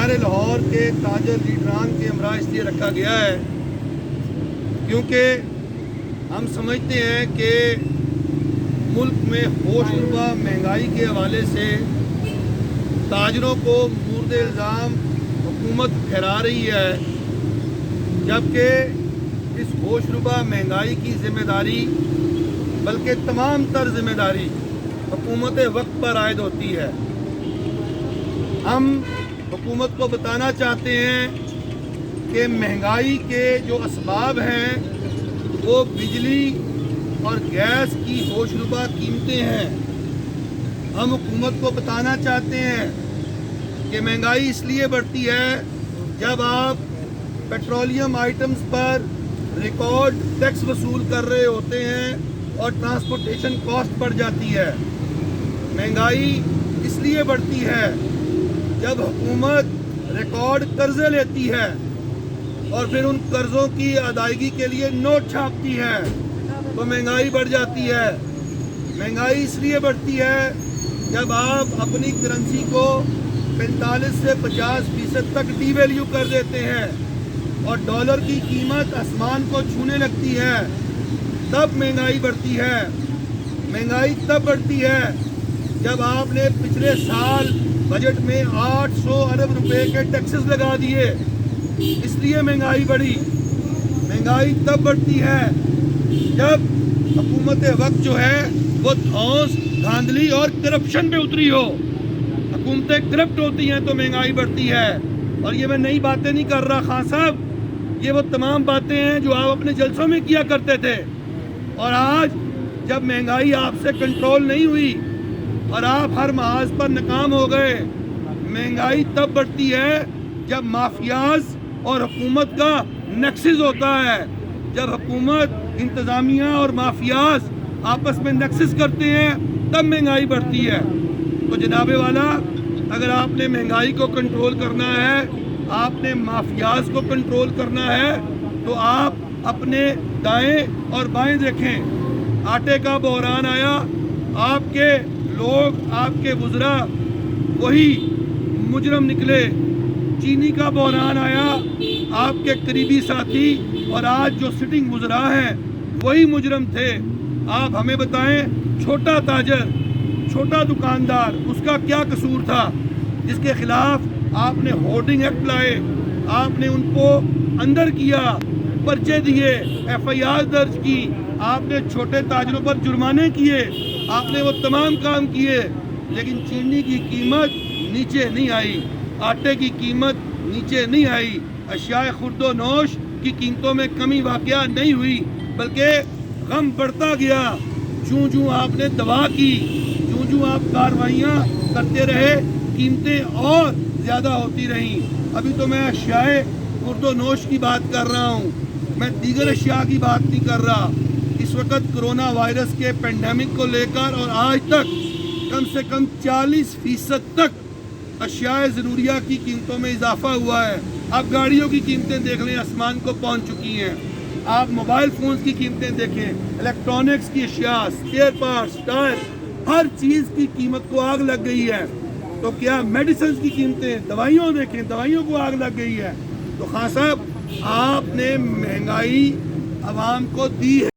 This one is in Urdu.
شہر لاہور کے تاجر لیڈران کے ہمراہ اس لیے رکھا گیا ہے کیونکہ ہم سمجھتے ہیں کہ ملک میں ہوش ربا مہنگائی کے حوالے سے تاجروں کو مورد الزام حکومت ٹھہرا رہی ہے، جبکہ اس ہوش ربا مہنگائی کی ذمہ داری بلکہ تمام تر ذمہ داری حکومت وقت پر عائد ہوتی ہے۔ ہم حکومت کو بتانا چاہتے ہیں کہ مہنگائی کے جو اسباب ہیں وہ بجلی اور گیس کی ہوش ربا قیمتیں ہیں۔ ہم حکومت کو بتانا چاہتے ہیں کہ مہنگائی اس لیے بڑھتی ہے جب آپ پیٹرولیم آئٹمز پر ریکارڈ ٹیکس وصول کر رہے ہوتے ہیں اور ٹرانسپورٹیشن کاسٹ بڑھ جاتی ہے۔ مہنگائی اس لیے بڑھتی ہے جب حکومت ریکارڈ قرضے لیتی ہے اور پھر ان قرضوں کی ادائیگی کے لیے نوٹ چھاپتی ہے تو مہنگائی بڑھ جاتی ہے۔ مہنگائی اس لیے بڑھتی ہے جب آپ اپنی کرنسی کو 45 سے 50% تک ڈی ویلیو کر دیتے ہیں اور ڈالر کی قیمت آسمان کو چھونے لگتی ہے، تب مہنگائی بڑھتی ہے۔ مہنگائی تب بڑھتی ہے جب آپ نے پچھلے سال بجٹ میں 800 ارب روپے کے ٹیکسز لگا دیے، اس لیے مہنگائی بڑھی۔ مہنگائی تب بڑھتی ہے جب حکومت وقت جو ہے وہ دھونس، دھاندلی اور کرپشن پہ اتری ہو۔ حکومتیں کرپٹ ہوتی ہیں تو مہنگائی بڑھتی ہے۔ اور یہ میں نئی باتیں نہیں کر رہا خان صاحب، یہ وہ تمام باتیں ہیں جو آپ اپنے جلسوں میں کیا کرتے تھے، اور آج جب مہنگائی آپ سے کنٹرول نہیں ہوئی اور آپ ہر محاذ پر ناکام ہو گئے۔ مہنگائی تب بڑھتی ہے جب مافیاز اور حکومت کا نیکسس ہوتا ہے، جب حکومت، انتظامیہ اور مافیاز آپس میں نیکسس کرتے ہیں تب مہنگائی بڑھتی ہے۔ تو جناب والا، اگر آپ نے مہنگائی کو کنٹرول کرنا ہے، آپ نے مافیاز کو کنٹرول کرنا ہے، تو آپ اپنے دائیں اور بائیں دیکھیں۔ آٹے کا بحران آیا، آپ کے لوگ، آپ کے وزراء وہی مجرم نکلے۔ چینی کا بحران آیا، آپ کے قریبی ساتھی اور آج جو سٹنگ وزراء ہیں وہی مجرم تھے۔ آپ ہمیں بتائیں، چھوٹا تاجر، چھوٹا دکاندار، اس کا کیا قصور تھا جس کے خلاف آپ نے ہورڈنگ ایکٹ لائے، آپ نے ان کو اندر کیا، پرچے دیے، ایف آئی آر درج کی، آپ نے چھوٹے تاجروں پر جرمانے کیے، آپ نے وہ تمام کام کیے، لیکن چینی کی قیمت نیچے نہیں آئی، آٹے کی قیمت نیچے نہیں آئی، اشیاء خورد و نوش کی قیمتوں میں کمی واقعہ نہیں ہوئی، بلکہ غم بڑھتا گیا۔ جوں جوں آپ نے دوا کی، جوں جوں آپ کارروائیاں کرتے رہے، قیمتیں اور زیادہ ہوتی رہیں۔ ابھی تو میں اشیاء خورد و نوش کی بات کر رہا ہوں، میں دیگر اشیاء کی بات نہیں کر رہا۔ اس وقت کرونا وائرس کے پینڈیمک کو لے کر اور آج تک کم سے کم 40% تک اشیاء ضروریہ کی قیمتوں میں اضافہ ہوا ہے۔ آپ گاڑیوں کی قیمتیں دیکھ لیں، آسمان کو پہنچ چکی ہیں۔ آپ موبائل فونز کی قیمتیں دیکھیں، الیکٹرانکس کی اشیاء، اسپیئر پارٹس، ٹائر، ہر چیز کی قیمت کو آگ لگ گئی ہے۔ تو کیا میڈیسنز کی قیمتیں، دوائیوں دیکھیں، دوائیوں کو آگ لگ گئی ہے۔ تو خان صاحب، آپ نے مہنگائی عوام کو دی ہے۔